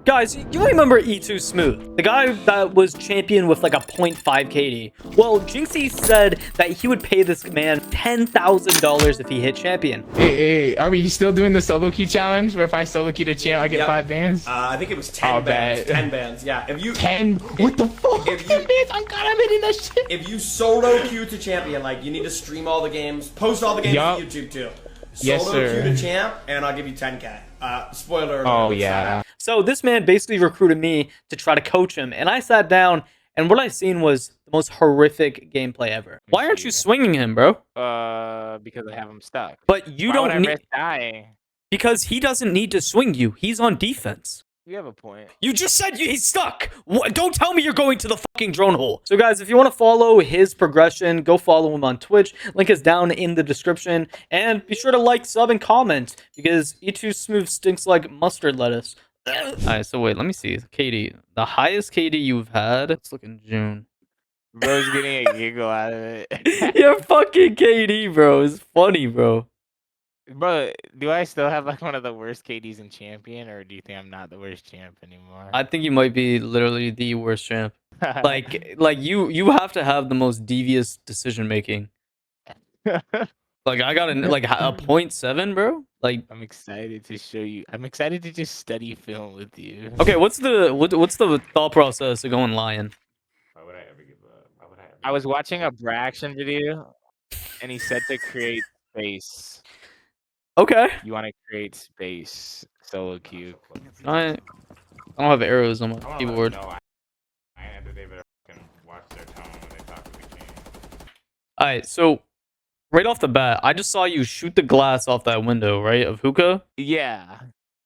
Guys, you remember E2 Smooth, the guy that was champion with like a 0.5 KD? Well, Jynxzi said that he would pay this man $10,000 if he hit champion. Hey, are we still doing the solo queue challenge where if I solo queue the champ I get 5 bans? I think it was 10 bans. 10 bans, yeah. If you 10? What the fuck? If you, 10 bans? I'm hitting that shit. If you solo queue to champion, like you need to stream all the games, post all the games on YouTube too. Yes, Solo sir. queue to champ, and I'll give you 10K. Spoiler alert. Oh, yeah. So this man basically recruited me to try to coach him, and I sat down, and what I seen was the most horrific gameplay ever. Why aren't you swinging him, bro? Because I have him stuck. But you don't need... risk dying? Because he doesn't need to swing you. He's on defense. You have a point. You just said he's stuck. What? Don't tell me you're going to the fucking drone hole. So guys, if you want to follow his progression, go follow him on Twitch. Link is down in the description. And be sure to like, sub, and comment because E2 Smooth stinks like mustard lettuce. Alright, so wait, let me see. KD. The highest KD you've had. Let's look in June. Bro's getting a giggle out of it. Your fucking KD, bro, is funny, bro. Bro, do I still have like one of the worst KDs in champion, or do you think I'm not the worst champ anymore? I think you might be literally the worst champ. like you have to have the most devious decision making. Like I got a 0.7, bro. Like I'm excited to show you. I'm excited to just study film with you. okay, what's the thought process of going lion? Why would I ever give up? Why would I was watching a Braxton video, and he said to create space. Okay. You want to create space solo queue. I don't have arrows on my keyboard. Alright, so right off the bat, I just saw you shoot the glass off that window, right, of hookah? Yeah.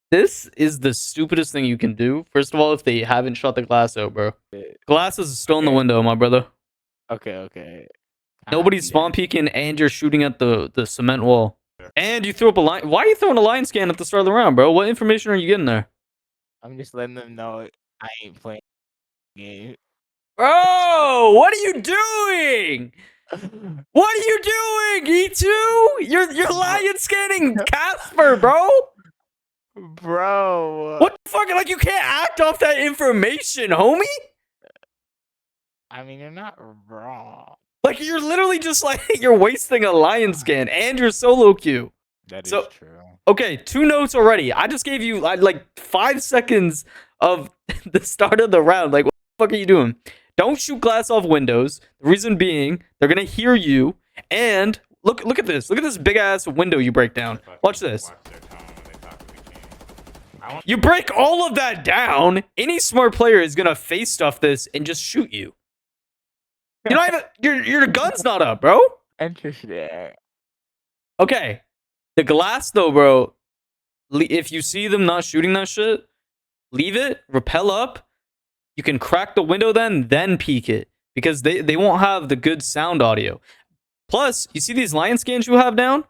This is the stupidest thing you can do. First of all, if they haven't shot the glass out, bro. Glass is still in the window, my brother. Okay. Nobody's spawn peeking, and you're shooting at the cement wall. And you threw up a line. Why are you throwing a line scan at the start of the round, bro? What information are you getting there? I'm just letting them know I ain't playing the game. Bro, what are you doing? What are you doing, E2? You're lion scanning Casper, bro. Bro. What the fuck? Like, you can't act off that information, homie. I mean, you're not wrong. Like, you're literally just like, you're wasting a lion scan and your solo queue. That is true. Okay, 2 notes already. I just gave you like 5 seconds of the start of the round. Like, what the fuck are you doing? Don't shoot glass off windows. The reason being, they're gonna hear you. And look at this. Look at this big ass window you break down. Watch this. You break all of that down. Any smart player is gonna face stuff this and just shoot you. You don't even your gun's not up, bro. Interesting. Okay. The glass though, bro. If you see them not shooting that shit, leave it, rappel up. You can crack the window then peek it. Because they won't have the good sound audio. Plus, you see these lion scans you have down?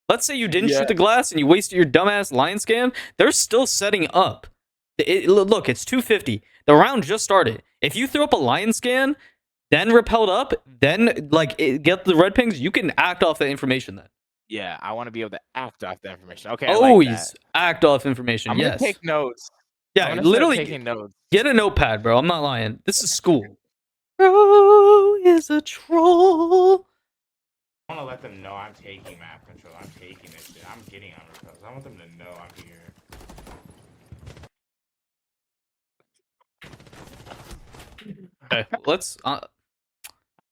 Let's say you didn't shoot the glass and you wasted your dumbass lion scan. They're still setting up. Look, it's 250. The round just started. If you throw up a lion scan, then rappelled up, then get the red pings, you can act off that information then. Yeah, I want to be able to act off the information. Okay, always act off information. I'm yes. gonna take notes. Yeah, literally taking notes. Get a notepad, bro. I'm not lying. This is school. Bro is a troll. I want to let them know I'm taking map control. I'm taking this shit. I'm getting on repels. I want them to know I'm here. Okay, let's.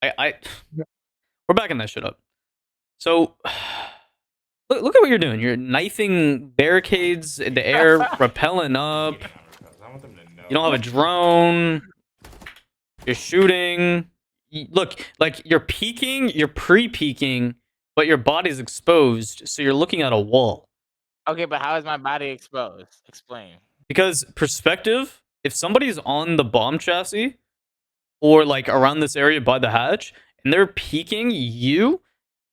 We're backing that shit up. So, look at what you're doing. You're knifing barricades in the air, rappelling up. You don't have a drone. You're shooting. Look, like you're peeking, you're pre-peeking, but your body's exposed, so you're looking at a wall. Okay, but how is my body exposed? Explain. Because perspective, if somebody's on the bomb chassis or like around this area by the hatch and they're peeking you,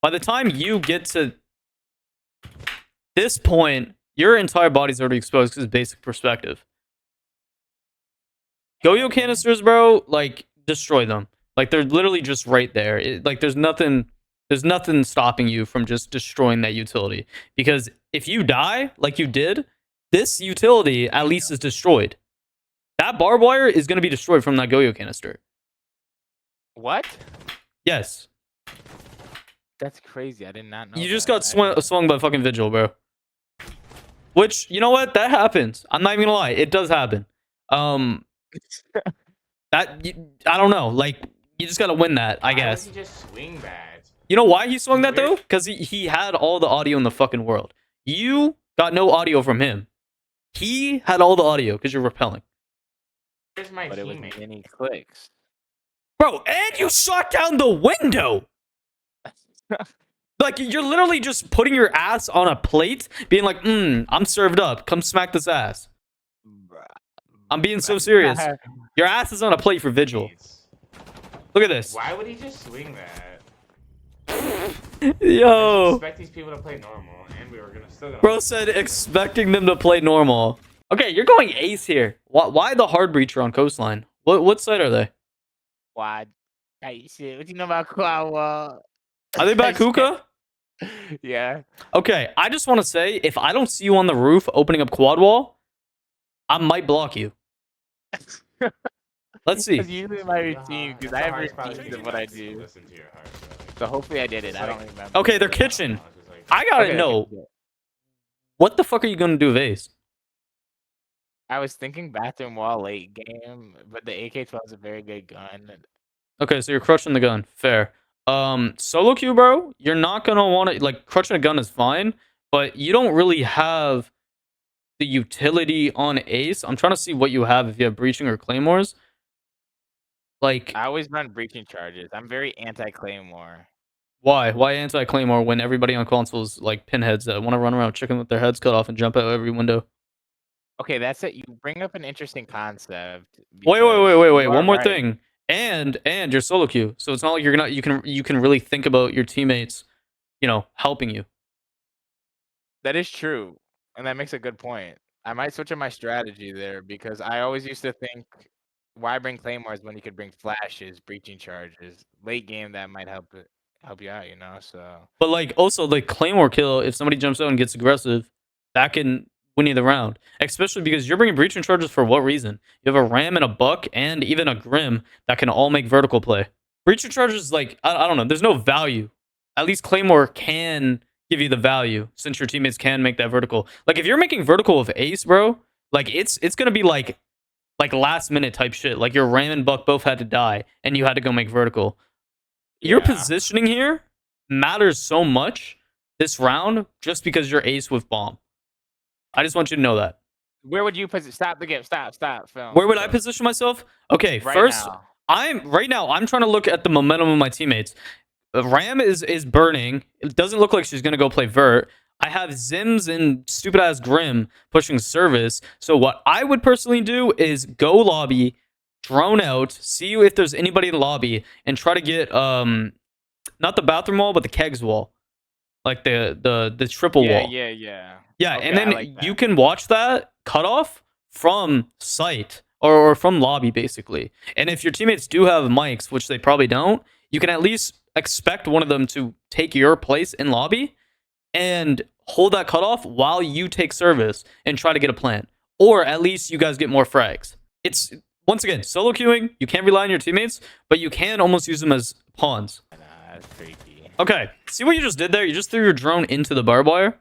by the time you get to this point, your entire body's already exposed because it's basic perspective. Go-yo canisters, bro, like destroy them. Like they're literally just right there. Like there's nothing stopping you from just destroying that utility. Because if you die like you did, this utility at least is destroyed. that barbed wire is going to be destroyed from that Go-Yo canister. What? Yes. That's crazy. I did not know. You just that. got swung by fucking Vigil, bro. Which, you know what? That happens. I'm not even gonna lie. It does happen. I don't know. Like, you just gotta win that, I guess. Why would he just swing that? You know why he swung that, though? Because he had all the audio in the fucking world. You got no audio from him. He had all the audio because you're repelling. Where's my teammate? It was many clicks. Bro, and you shot down the window! Like, you're literally just putting your ass on a plate, being like, I'm served up. Come smack this ass. I'm being so serious. Your ass is on a plate for Vigil. Look at this. Why would he just swing that? Yo. I expect these people to play normal, and we were still gonna. Bro said expecting them to play normal. Okay, you're going ace here. Why the hard breacher on coastline? What side are they? Quad. Hey, shit. What you know about quad wall? Are they back hookah? Yeah. Okay, I just want to say, if I don't see you on the roof opening up quad wall, I might block you. Let's see. That's usually my routine, because I have routines of what I do. So hopefully I did it. I don't remember. Okay, they're kitchen. I gotta know. What the fuck are you gonna do with ace? I was thinking bathroom wall late game, but the AK-12 is a very good gun. Okay, so you're crushing the gun. Fair. Solo queue, bro, you're not gonna want to, like, crushing a gun is fine, but you don't really have the utility on ace. I'm trying to see what you have if you have breaching or claymores. Like, I always run breaching charges. I'm very anti-claymore. why? Why anti-claymore when everybody on consoles like pinheads that want to run around chicken with their heads cut off and jump out every window? Okay, that's it. You bring up an interesting concept. Wait. One more thing. And you're solo queue, so it's not like you can really think about your teammates, helping you. That is true, and that makes a good point. I might switch up my strategy there because I always used to think, why bring claymores when you could bring flashes, breaching charges, late game that might help you out, So. But like also like claymore kill, if somebody jumps out and gets aggressive, that can win you the round. Especially because you're bringing breaching charges for what reason? You have a ram and a buck and even a grim that can all make vertical play. Breaching charges, like, I don't know, there's no value. At least claymore can give you the value since your teammates can make that vertical. Like, if you're making vertical with ace, bro, like it's gonna be like last minute type shit. Like your ram and buck both had to die and you had to go make vertical. Your positioning here matters so much this round just because you're ace with bomb. I just want you to know that. Where would you position? Stop the game. Stop. Film. Where would I position myself? Okay, first, I'm trying to look at the momentum of my teammates. Ram is burning. It doesn't look like she's gonna go play vert. I have Zims and stupid ass Grim pushing service. So what I would personally do is go lobby, drone out, see if there's anybody in the lobby, and try to get not the bathroom wall, but the kegs wall, like the triple wall. Yeah, okay, and then you can watch that cutoff from site or from lobby, basically. And if your teammates do have mics, which they probably don't, you can at least expect one of them to take your place in lobby and hold that cutoff while you take service and try to get a plant. Or at least you guys get more frags. It's, once again, solo queuing. You can't rely on your teammates, but you can almost use them as pawns. That's freaky. Okay, see what you just did there? You just threw your drone into the barbed wire.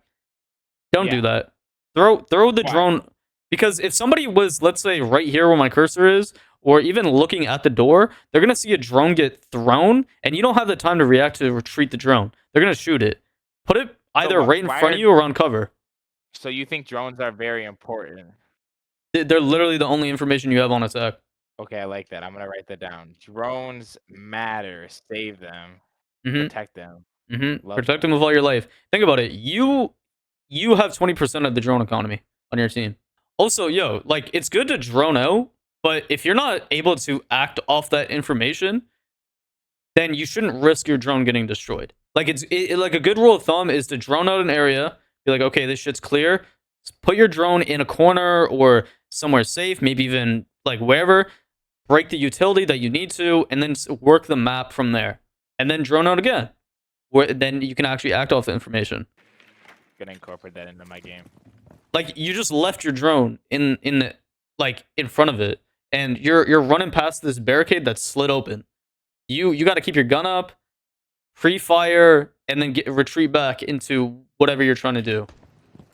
Don't do that. Throw the drone, because if somebody was, let's say, right here where my cursor is, or even looking at the door, they're going to see a drone get thrown, and you don't have the time to react to retreat the drone. They're going to shoot it. Put it either right in front of you or on cover. So you think drones are very important? They're literally the only information you have on attack. Okay, I like that. I'm going to write that down. Drones matter. Save them. Protect them. Protect them with all your life. Think about it. You have 20% of the drone economy on your team. Also, like, it's good to drone out, but if you're not able to act off that information, then you shouldn't risk your drone getting destroyed. Like, like a good rule of thumb is to drone out an area, be like, okay, this shit's clear. Put your drone in a corner or somewhere safe, maybe even like wherever. Break the utility that you need to, and then work the map from there. And then drone out again, where then you can actually act off the information. Gonna incorporate that into my game. Like, you just left your drone in front of it, and you're running past this barricade that's slid open. You got to keep your gun up, pre-fire, and then retreat back into whatever you're trying to do.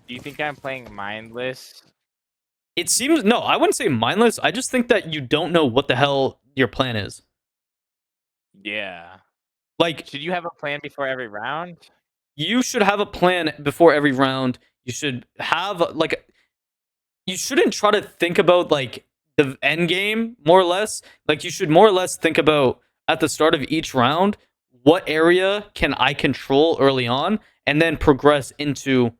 Do you think I'm playing mindless? It seems no, I wouldn't say mindless. I just think that you don't know what the hell your plan is. Yeah. Like, Should you have a plan before every round? you should have a plan before every round. You should have like, you shouldn't try to think about like the end game more or less. Like, you should more or less think about at the start of each round, what area can I control early on, and then progress into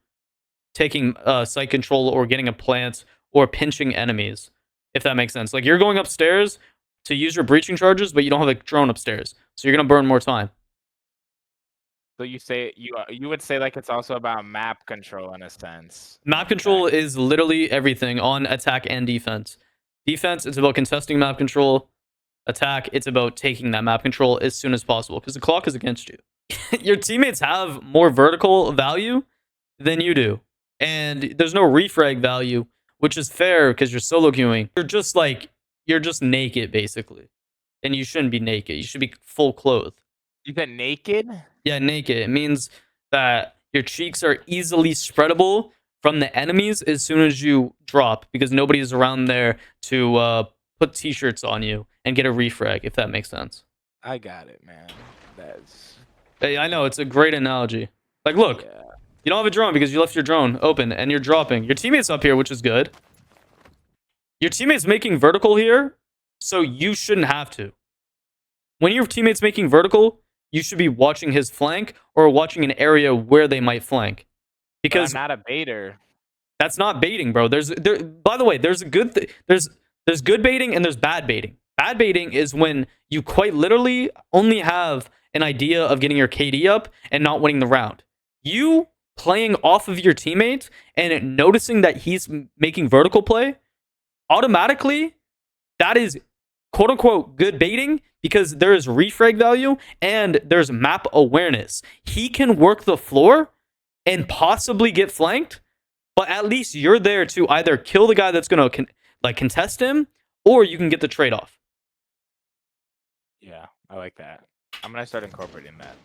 taking site control or getting a plant or pinching enemies, if that makes sense. Like, you're going upstairs to use your breaching charges, but you don't have a drone upstairs, so you're gonna burn more time. So you say you would say like it's also about map control in a sense. Map control is literally everything on attack and defense. Defense, it's about contesting map control. Attack, it's about taking that map control as soon as possible, because the clock is against you. Your teammates have more vertical value than you do, and there's no refrag value, which is fair because you're solo queuing. You're just naked basically, and you shouldn't be naked. You should be full clothed. You said naked? Yeah, naked. It means that your cheeks are easily spreadable from the enemies as soon as you drop, because nobody is around there to put t-shirts on you and get a refrag, if that makes sense. I got it, man. That's Hey, I know, it's a great analogy. Like, look, yeah. you don't have a drone because you left your drone open and you're dropping. Your teammate's up here, which is good. Your teammate's making vertical here, so you shouldn't have to. When your teammate's making vertical, you should be watching his flank or watching an area where they might flank. Because I'm not a baiter. that's not baiting, bro. By the way, there's a good there's good baiting and there's bad baiting. Bad baiting is when you quite literally only have an idea of getting your KD up and not winning the round. You playing off of your teammate and noticing that he's making vertical play, automatically that is quote unquote good baiting, because there is refrag value and there's map awareness. He can work the floor and possibly get flanked, but at least you're there to either kill the guy that's going to contest him, or you can get the trade-off. Yeah, I like that. I'm gonna start incorporating that.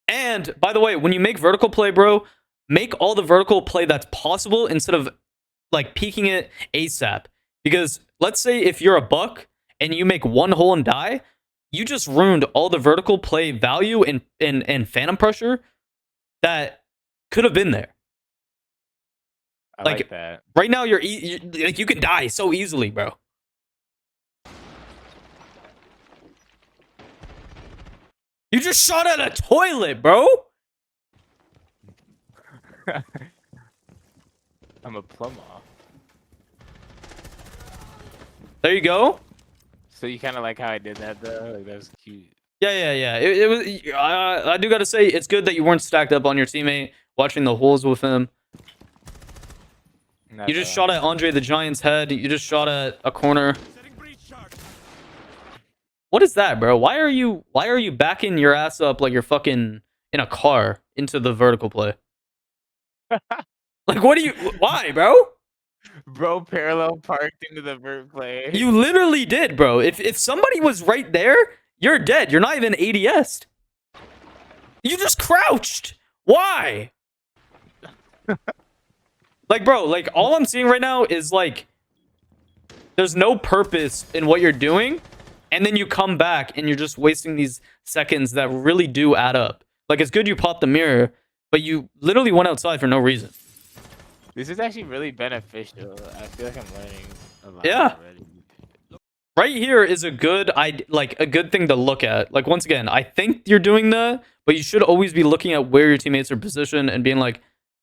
And by the way, when you make vertical play, bro, make all the vertical play that's possible instead of like peeking it ASAP. Because let's say if you're a buck and you make one hole and die, you just ruined all the vertical play value and phantom pressure that could have been there. I Like, like that. Right now, you can die so easily, bro. You just shot at a toilet, bro. I'm a plumber. There you go. So you kind of like how I did that though? Like that was cute. Yeah. It was. I do gotta say, it's good that you weren't stacked up on your teammate, watching the holes with him. You just shot at Andre the Giant's head. You just shot at a corner. What is that, bro? Why are you backing your ass up like you're fucking in a car into the vertical play? Like, why, bro? Bro parallel parked into the vert play. You literally did, bro. If somebody was right there, you're dead. You're not even ADS'd. You just crouched. Why? Like, bro, like, all I'm seeing right now is like, there's no purpose in what you're doing, and then you come back and you're just wasting these seconds that really do add up. Like, it's good you popped the mirror, but you literally went outside for no reason. This is actually really beneficial. I feel like I'm learning a lot already. Right here is a good thing to look at. Like, once again, I think you're doing that, but you should always be looking at where your teammates are positioned and being like,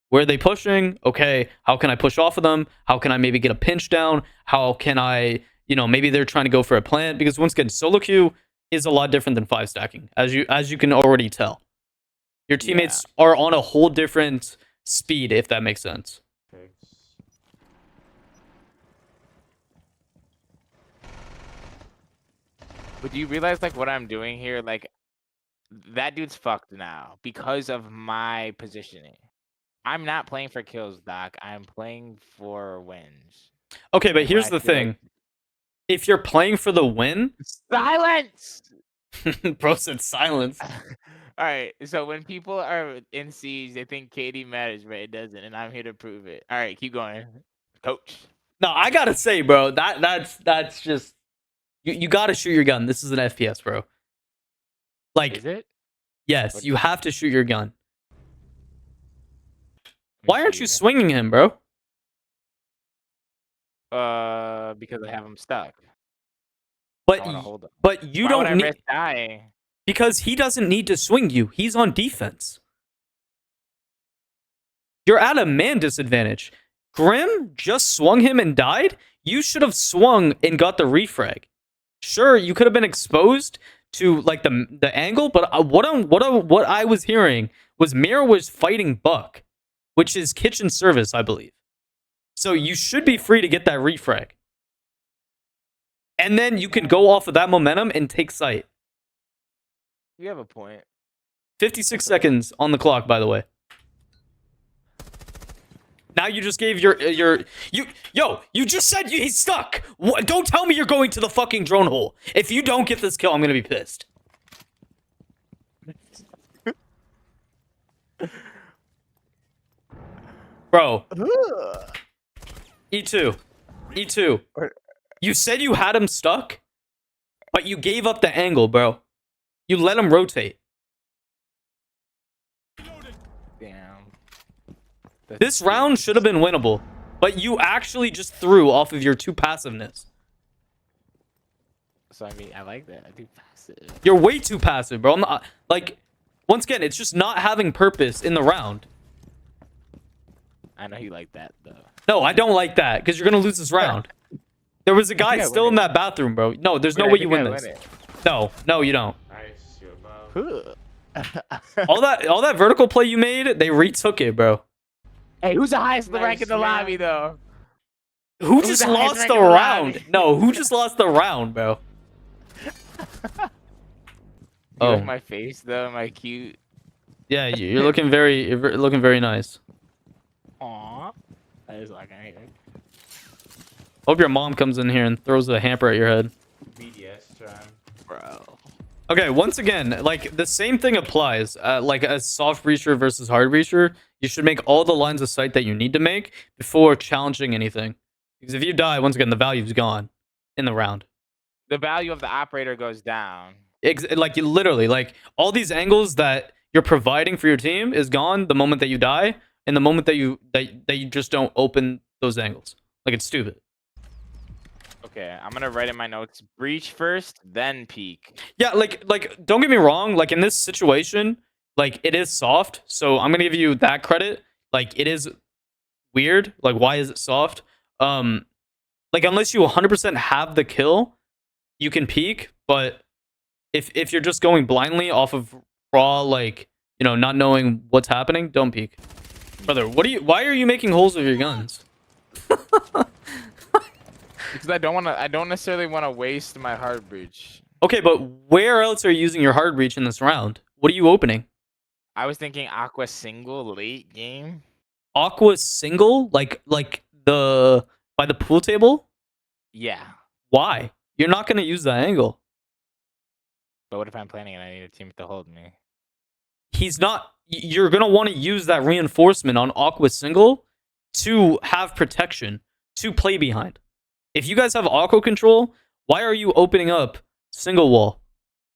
where are they pushing? Okay, how can I push off of them? How can I maybe get a pinch down? How can I, maybe they're trying to go for a plant? Because once again, solo queue is a lot different than 5 stacking, as you can already tell. Your teammates are on a whole different speed, if that makes sense. But do you realize like what I'm doing here? Like that dude's fucked now because of my positioning. I'm not playing for kills, Doc. I'm playing for wins. Okay, but And here's I the feel thing. like- if you're playing for the win, Silence. bro said silence. All right, so when people are in siege, they think KD matters, but it doesn't, and I'm here to prove it. All right, keep going, coach. No, I gotta say, bro, that's just you gotta shoot your gun. This is an FPS, bro. Like, Is it? yes, you have to shoot your gun. Why aren't you swinging him, bro? Because I have him stuck. But I wanna hold him. but you Why don't would I need risk dying? because he doesn't need to swing you. He's on defense. You're at a man disadvantage. Grim just swung him and died. You should have swung and got the refrag. Sure, you could have been exposed to like the angle, but what I was hearing was Mira was fighting Buck, which is kitchen service, I believe. So you should be free to get that refrag. And then you can go off of that momentum and take sight. You have a point. 56 seconds on the clock, by the way. Now you just gave you just said he's stuck. Don't tell me you're going to the fucking drone hole. If you don't get this kill, I'm gonna be pissed. Bro. E2. E2. You said you had him stuck, but you gave up the angle, bro. You let him rotate. Damn. This round should have been winnable, but you actually just threw off of your 2 passiveness. So I mean, I like that. I do passive. You're way too passive, bro. I'm not, like, once again, it's just not having purpose in the round. I know you like that though. No, I don't like that because you're gonna lose this round. There was a guy still in that bathroom, bro. No, there's no way you win this. No, you don't. all that vertical play you made, they retook it, bro. Hey, who's the highest rank in the lobby though? Who just lost the round? No, who just lost the round, bro? You like my face though, am I cute? Yeah, you're looking very nice. Aww. That is like I Hope your mom comes in here and throws a hamper at your head. BDS time. Bro. Okay, once again, like the same thing applies. Like a soft breacher versus hard breacher, you should make all the lines of sight that you need to make before challenging anything. Because if you die, once again, the value's gone in the round. The value of the operator goes down. Like you literally, like all these angles that you're providing for your team is gone the moment that you die, and the moment that you just don't open those angles. Like it's stupid. Okay, I'm gonna write in my notes: breach first, then peek. Yeah, like don't get me wrong. Like in this situation, like it is soft, so I'm gonna give you that credit. Like it is weird. Like why is it soft? Like unless you 100% have the kill, you can peek. But if you're just going blindly off of raw, like not knowing what's happening, don't peek, brother. Why are you making holes with your guns? Because I don't necessarily want to waste my hard breach. Okay, but where else are you using your hard breach in this round? What are you opening? I was thinking Aqua single late game. Aqua single? Like the by the pool table? Yeah. Why? You're not gonna use that angle. But what if I'm planning and I need a team to hold me? He's not. You're gonna want to use that reinforcement on Aqua single to have protection, to play behind. If you guys have Aqua control, why are you opening up single wall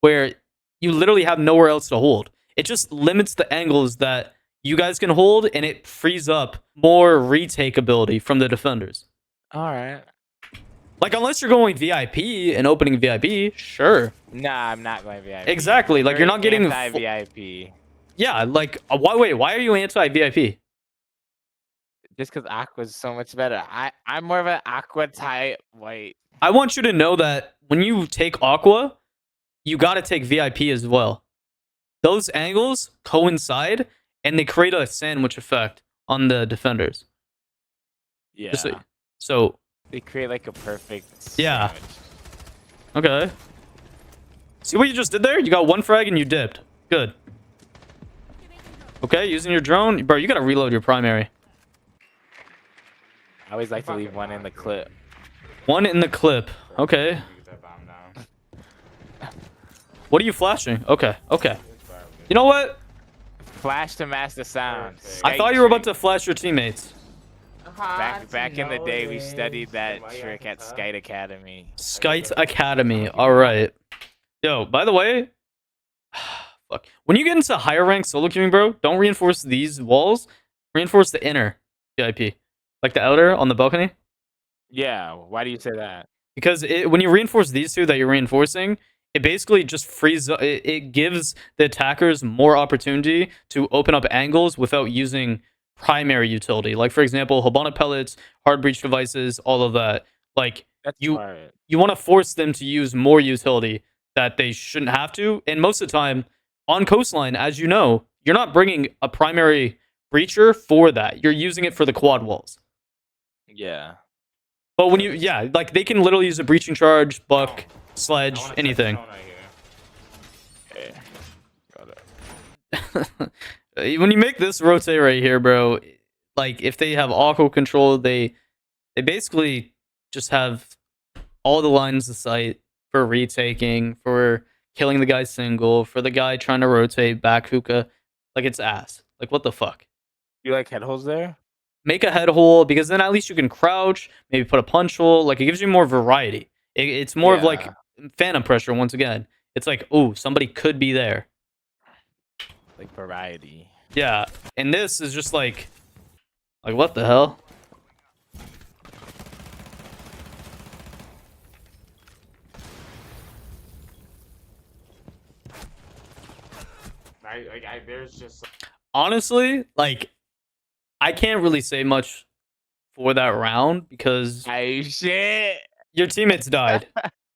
where you literally have nowhere else to hold? It just limits the angles that you guys can hold, and it frees up more retake ability from the defenders. All right. Like, unless you're going VIP and opening VIP, sure. Nah, I'm not going VIP. Exactly. Like, you're not getting VIP. Yeah, like, why are you anti-VIP? Just because Aqua's so much better. I'm more of an Aqua type white. I want you to know that when you take Aqua, you got to take VIP as well. Those angles coincide, and they create a sandwich effect on the defenders. Yeah. So they create like a perfect yeah. sandwich. Okay. See what you just did there? You got one frag and you dipped. Good. Okay, using your drone. Bro, you got to reload your primary. I always like to leave one in the clip. One in the clip. Okay. What are you flashing? Okay. Okay. You know what? Flash to mask the sound. I thought you were about to flash your teammates. Back in the day, we studied that trick at Skite Academy. Skite Academy. All right. Yo, by the way, fuck. When you get into higher rank solo queuing, bro, don't reinforce these walls. Reinforce the inner VIP, like the outer on the balcony. Yeah. Why do you say that? Because when you reinforce these two that you're reinforcing, it basically just frees up. It gives the attackers more opportunity to open up angles without using primary utility. Like, for example, Hibana pellets, hard breach devices, all of that. Like, That's you smart. you want to force them to use more utility that they shouldn't have to. And most of the time, on Coastline, as you know, you're not bringing a primary breacher for that. You're using it for the quad walls. Yeah. But when like they can literally use a breaching charge, buck, sledge, anything. Okay. Got it. When you make this rotate right here, bro, like if they have auto control, they basically just have all the lines of sight for retaking, for killing the guy single, for the guy trying to rotate back hookah. Like, it's ass. Like, what the fuck? You like head holes there? Make a head hole, because then at least you can crouch, maybe put a punch hole. Like, it gives you more variety. It's more of like phantom pressure once again. It's like, oh, somebody could be there. Like variety. Yeah, and this is just like what the hell? There's just Honestly, like, I can't really say much for that round because shit. your teammates died.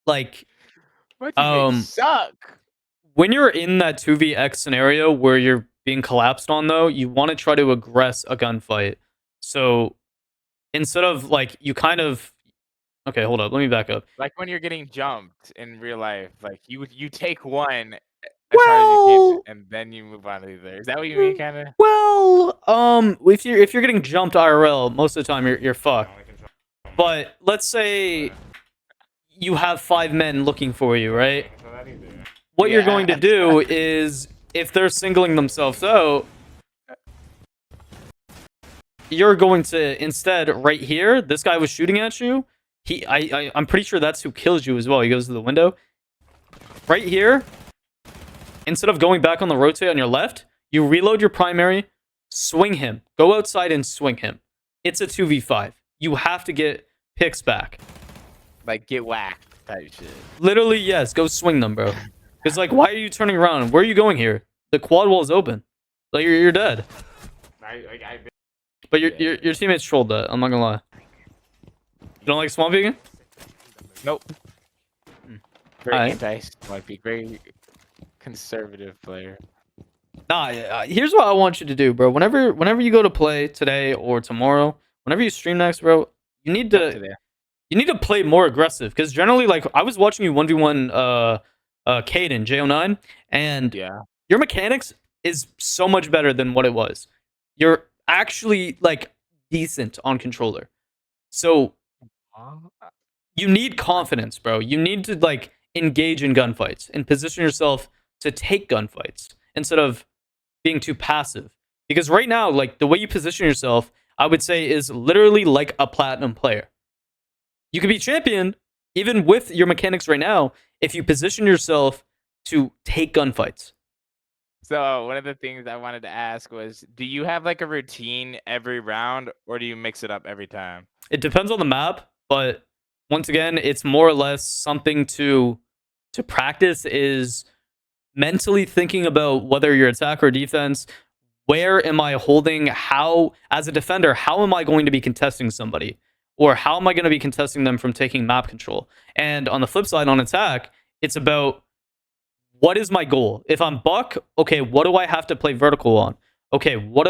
Like, My teammates suck. when you're in that 2vx scenario where you're being collapsed on, though, you want to try to aggress a gunfight. So instead of like you kind of okay, hold up, let me back up. Like when you're getting jumped in real life, like you take one as hard as you can, and then you move on to the other. Is that what you mean, kind of? Well, if you're getting jumped IRL, most of the time you're fucked. But let's say you have 5 men looking for you, right? What you're going to do is, if they're singling themselves out, you're going to instead right here. This guy was shooting at you. I'm pretty sure that's who kills you as well. He goes to the window. Right here. Instead of going back on the rotate on your left, you reload your primary, swing him. Go outside and swing him. It's a 2v5. You have to get picks back. Like get whacked type shit. Literally, yes. Go swing them, bro. Because, like, why are you turning around? Where are you going here? The quad wall is open. Like, you're dead. But your teammates trolled that. I'm not gonna lie. You don't like Swamp Vegan? Nope. Very Alright. anti-Swampy. Very conservative player. Nah, here's what I want you to do, bro. Whenever you go to play today or tomorrow, whenever you stream next, bro, you need to play more aggressive. Because generally, like, I was watching you 1v1 Caden, J09, and your mechanics is so much better than what it was. You're actually, like, decent on controller. So you need confidence, bro. You need to, like, engage in gunfights and position yourself to take gunfights instead of being too passive. Because right now, like, the way you position yourself, I would say, is literally like a platinum player. You could be champion even with your mechanics right now if you position yourself to take gunfights. So one of the things I wanted to ask was, do you have like a routine every round, or do you mix it up every time? It depends on the map, but once again, it's more or less something to practice, is mentally thinking about whether you're attack or defense. Where am I holding? How, as a defender, how am I going to be contesting somebody? Or how am I going to be contesting them from taking map control? And on the flip side, on attack, it's about, what is my goal? If I'm buck, okay, what do I have to play vertical on? Okay, what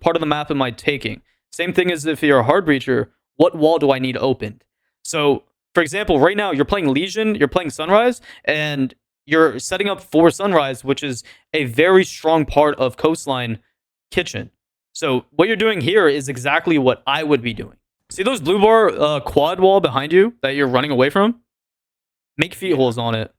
part of the map am I taking? Same thing as if you're a hard breacher, what wall do I need opened? So, for example, right now you're playing Legion, you're playing Sunrise, and you're setting up for Sunrise, which is a very strong part of Coastline Kitchen. So what you're doing here is exactly what I would be doing. See those blue bar quad wall behind you that you're running away from? Make feet holes on it.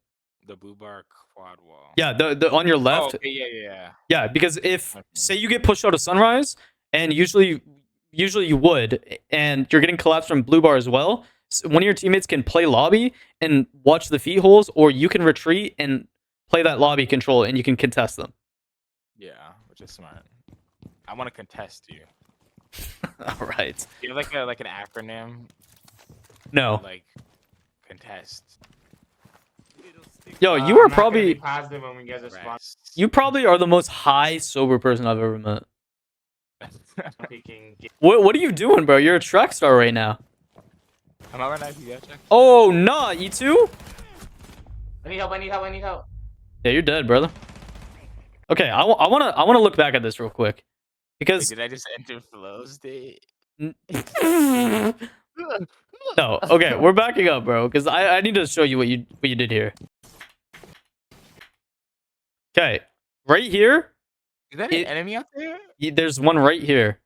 The blue bar quad wall. Yeah, the on your Oh, left. okay, yeah. Yeah, because if Okay. say you get pushed out of sunrise, and usually you would, and you're getting collapsed from blue bar as well, one of your teammates can play lobby and watch the feet holes, or you can retreat and play that lobby control, and you can contest them. Yeah, which is smart. I want to contest you. All right. Do you have like an acronym? No. Like contest. Yo, you I'm are not gonna be probably positive when we get this spot. Rest. you probably are the most high sober person I've ever met. Speaking. What are you doing, bro? You're a track star right now. I'm not right now. You gotta check. Oh, nah, you too? I need help. Yeah, you're dead, brother. Okay, I wanna look back at this real quick Wait, because did I just enter flow state? no. Okay, we're backing up, bro, because I need to show you what you did here. Okay, right here, Is that an enemy out there? there's one right here.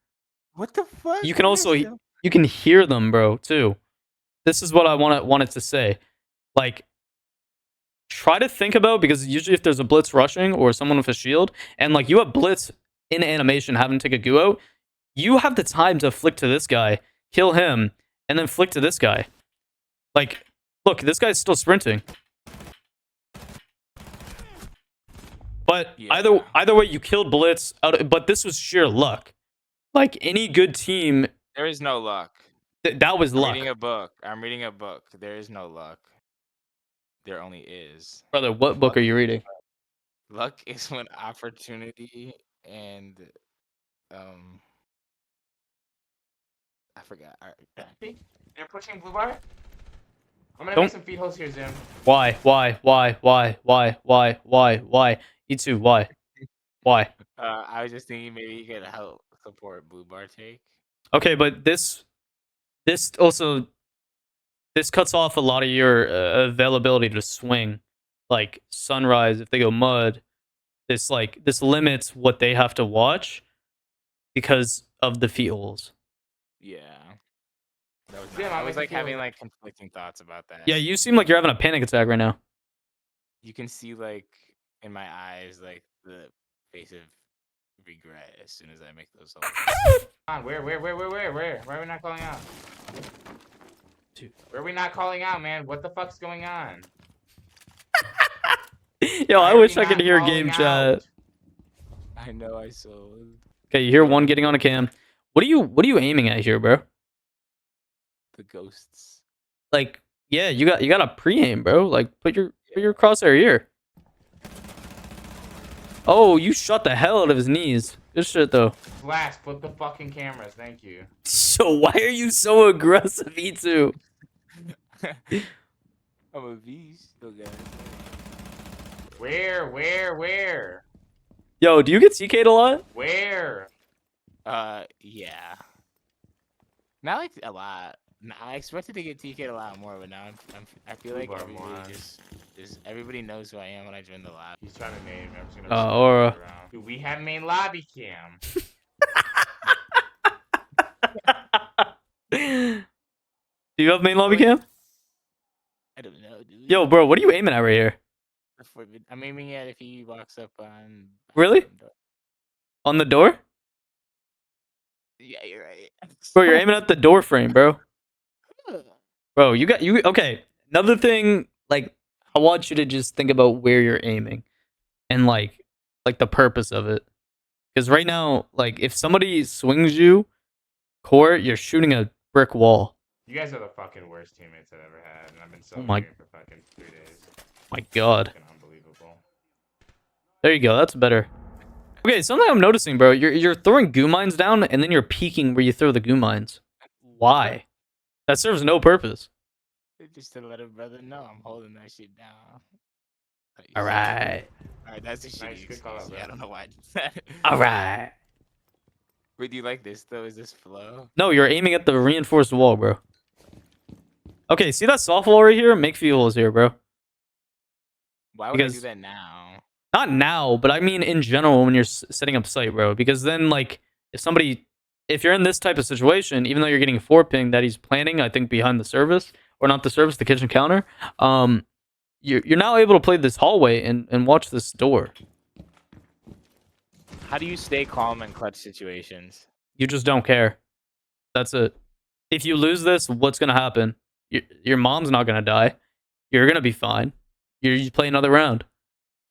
What the fuck? You can Where also is it? you can hear them, bro, too. This is what I wanted to say. Like, try to think about, because usually if there's a blitz rushing or someone with a shield, and like you have blitz in animation having to take a goo out, you have the time to flick to this guy, kill him, and then flick to this guy. Like, look, this guy's still sprinting. But Yeah. either way, you killed blitz. But this was sheer luck. Like any good team, There is no luck. that was I'm luck, reading a book. I'm reading a book. There is no luck. There only is. brother. What book are you reading? Luck is when opportunity and I forgot. They're pushing blue bar. I'm gonna Don't- make some feed holes here, Zim. Why? You too. Why? I was just thinking maybe you could help support blue bar take. Okay, but this also cuts off a lot of your availability to swing. Like sunrise, if they go mud, this limits what they have to watch because of the feet holes. Yeah. That was Yeah, I I was make like you feel- having like conflicting thoughts about that. Yeah, you seem like you're having a panic attack right now. You can see like in my eyes like the face of regret as soon as I make those holes. Where? Why are we not calling out? Dude. Where are we not calling out, man? What the fuck's going on? Yo, Why I are wish we I could not hear calling game out? chat. I know I saw. Okay, you hear one getting on a cam. What are you aiming at here, bro? The ghosts. Like, yeah, you got a pre-aim, bro. Like, put your crosshair here. Oh, you shot the hell out of his knees. Good shit, though. Blast, flip the fucking cameras, thank you. So why are you so aggressive, E2? I'm a beast. Okay. Where? Yo, do you get TK'd a lot? Where? Yeah. Not like a lot. No, I expected to get TK'd a lot more, but now I feel like Bar everybody one. just everybody knows who I am when I join the lab. He's trying to name. I'm just gonna. Aura. around. Dude, we have main lobby cam. Do you have main lobby cam? I don't know, dude. Yo, bro, what are you aiming at right here? I'm aiming at if he walks up on. Really? On the door? Yeah, you're right. Bro, you're aiming at the door frame, bro. Bro, you okay. Another thing, like, I want you to just think about where you're aiming and like the purpose of it. Because right now, like, if somebody swings you, court, you're shooting a brick wall. You guys are the fucking worst teammates I've ever had, and I've been Oh my- celebrating for fucking 3 days. My God. Fucking unbelievable. There you go. That's better. Okay, something I'm noticing, bro. You're throwing goo mines down, and then you're peeking where you throw the goo mines. Why? That serves no purpose. Just to let a brother know I'm holding that shit down. All right. Alright, that's a shitty Nice, good call out, excuse. bro. I don't know why I did that. All right. Wait, do you like this though? Is this flow? No, you're aiming at the reinforced wall, bro. Okay, see that soft wall right here? Make fuels here, bro. Why would I Because- do that now? Not now, but I mean in general when you're setting up site, bro. Because then, like, if somebody if you're in this type of situation, even though you're getting 4 ping that he's planning, I think behind the service or not the service, the kitchen counter, you're now able to play this hallway and watch this door. How do you stay calm in clutch situations? You just don't care. That's it. If you lose this, what's gonna happen? Your mom's not gonna die. You're gonna be fine. You play another round.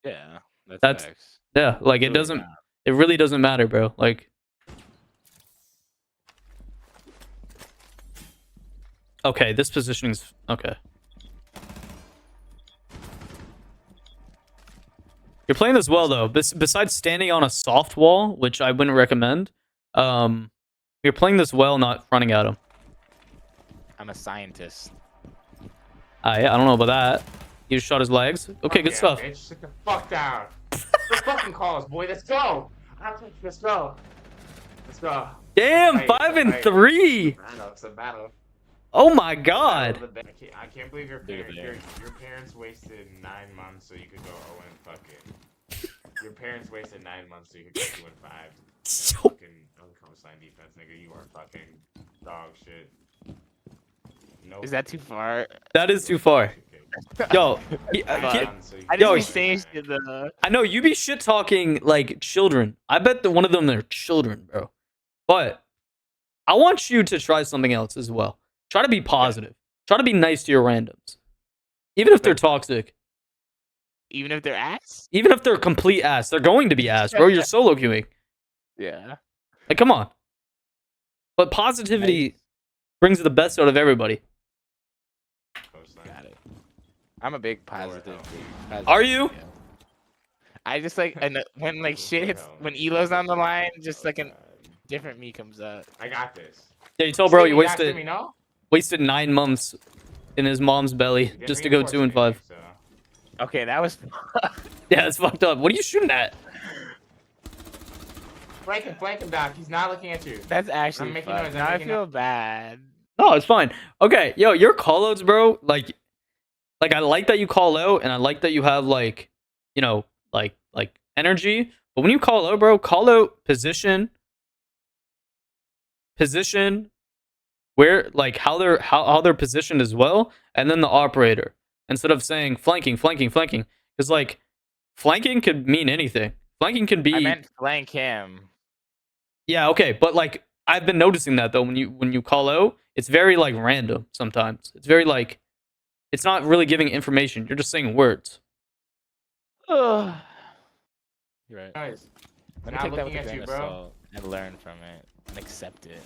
Yeah, That's facts. yeah. Like it Really doesn't. not. It really doesn't matter, bro. Like. Okay, this positioning's okay. You're playing this well though. Besides standing on a soft wall, which I wouldn't recommend, you're playing this well, not fronting at him. I'm a scientist. I don't know about that. You shot his legs. Okay, good stuff. Bitch, sit the fuck down. The fucking calls, boy. Let's go. Let's go. Let's go. Damn, Fight, 5 and fight. 3. I know it's a battle. Oh my god. I can't believe your parents wasted 9 months so you could go 0 and fucking. Your parents wasted 9 months so you could go 2 and 5. Fucking coastline defense, nigga. You are fucking dog shit. Nope. Is that too far? That is too far. Yo, I Yo, just be saying shit though. I know you be shit talking like children. I bet that one of them are children, bro. But I want you to try something else as well. Try to be positive. Try to be nice to your randoms. Even if they're toxic. Even if they're ass? Even if they're complete ass. They're going to be ass, bro. You're solo queuing. Yeah. Like, come on. But positivity brings the best out of everybody. Got it. I'm a big positive. Are you? I just like, and when like shit hits, when Elo's on the line, just like a different me comes out. I got this. Yeah, you tell bro you asking me wasted no? wasted 9 months in his mom's belly just to go 2 and 5. So. Okay, that was. Yeah, it's fucked up. What are you shooting at? Flank him, Doc. He's not looking at you. That's actually making fucked. noise, I'm Now I making feel bad. No, it's fine. Okay, yo, your callouts, bro. Like I like that you call out, and I like that you have like, you know, like energy. But when you call out, bro, call out position, where like how they're positioned as well, and then the operator instead of saying flanking, because like flanking could mean anything. Flanking can be. I meant flank him. Yeah, okay, but like I've been noticing that though when you call out, it's very like random sometimes. It's very like it's not really giving information. You're just saying words. You're right. Guys, Let me not take that with looking a at grain you, of bro. salt and learn from it and accept it.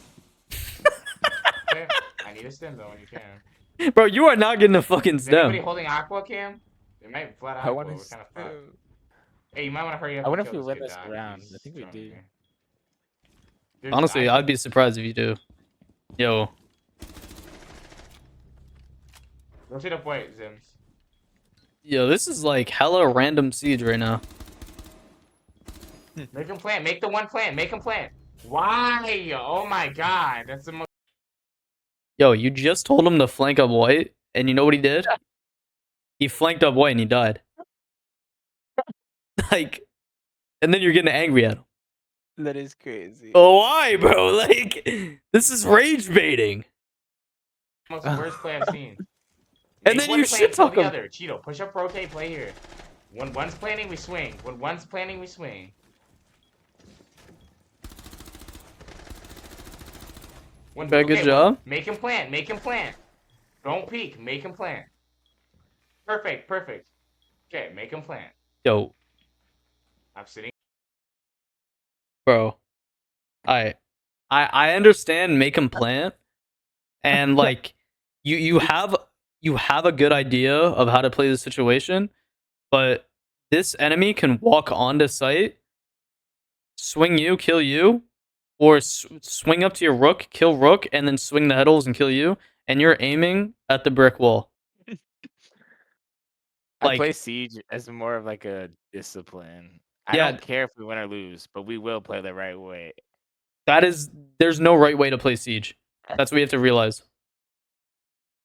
Okay. I need a stem though when you can. Bro, you are not getting a fucking Is anybody stem. holding aqua cam? They might flat I aqua. want We're to. kind of fucked. Hey, you might want to hurry up. I and wonder if kill we win kid, this Doc. round. He's I think we trying to do. get- There's- Honestly, I'd be surprised if you do. Yo, Rotate up white, Zims. yo, this is like hella random siege right now. Make him plant. Make the one plant. Make him plant. Why? Oh my god. That's the most. Yo, you just told him to flank up white, and you know what he did? He flanked up white and he died. Like, and then you're getting angry at him. That is crazy. Oh, why, bro? Like, this is rage baiting. Most worst play I've seen. And Make then one you plant, shit kill talk the him. other. Cheeto, push up, rotate, play here. When one's planning, we swing. When one's planning, we swing. Okay, good job. Make him plant. Make him plant. Don't peek. Make him plant. Perfect. Perfect. Okay, make him plant. Yo, I'm sitting. bro, I understand make him plant, and like you have a good idea of how to play the situation, but this enemy can walk onto site, swing you, kill you, or swing up to your rook, kill rook, and then swing the heddles and kill you, and you're aiming at the brick wall. I Like, play Siege as more of like a discipline. I Yeah. don't care if we win or lose, but we will play the right way. there's no right way to play Siege. That's what you have to realize.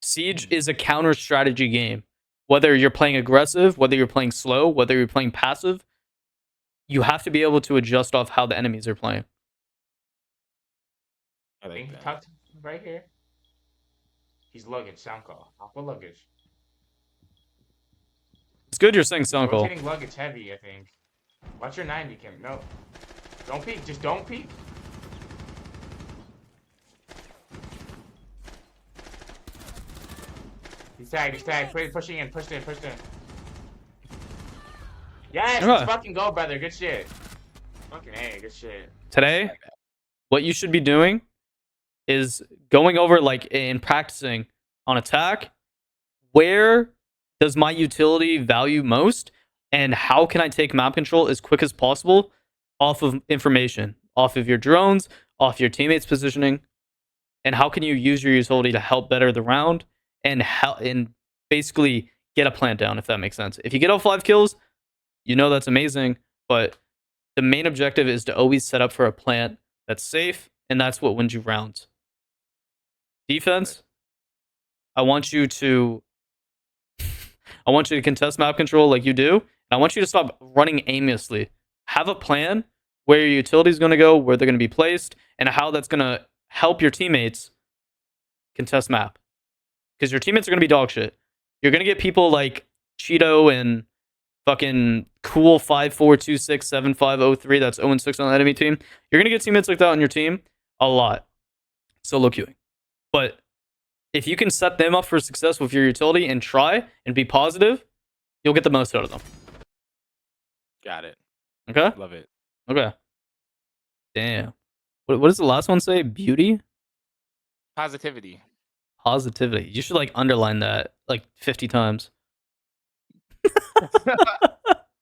Siege is a counter strategy game. Whether you're playing aggressive, whether you're playing slow, whether you're playing passive, you have to be able to adjust off how the enemies are playing. I Think like he that. tucked right here. He's luggage. Sound call. Aqua luggage. It's good you're saying sound call. Rotating luggage heavy, I think. Watch your 90, Kim. No. Don't peek. Just don't peek. He's tagged. He's tagged. Pushing in. Pushed in. Pushed in. Yes! Alright. Let's fucking go, brother. Good shit. Fucking A. Good shit. Today, what you should be doing is going over like and practicing on attack. Where does my utility value most, and how can I take map control as quick as possible off of information, off of your drones, off your teammates' positioning, and how can you use your utility to help better the round and basically get a plant down, if that makes sense. If you get all 5 kills, you know that's amazing, but the main objective is to always set up for a plant that's safe, and that's what wins you rounds. Defense, I want you to contest map control like you do, and I want you to stop running aimlessly. Have a plan where your utility is going to go, where they're going to be placed, and how that's going to help your teammates contest map. Because your teammates are going to be dog shit. You're going to get people like Cheeto and fucking cool 54267503 that's 0-6 on the enemy team. You're going to get teammates like that on your team a lot. Solo queuing. But if you can set them up for success with your utility and try and be positive, you'll get the most out of them. Got it. Okay? Love it. Okay. Damn. What does the last one say? Beauty? Positivity. Positivity. You should like underline that like 50 times.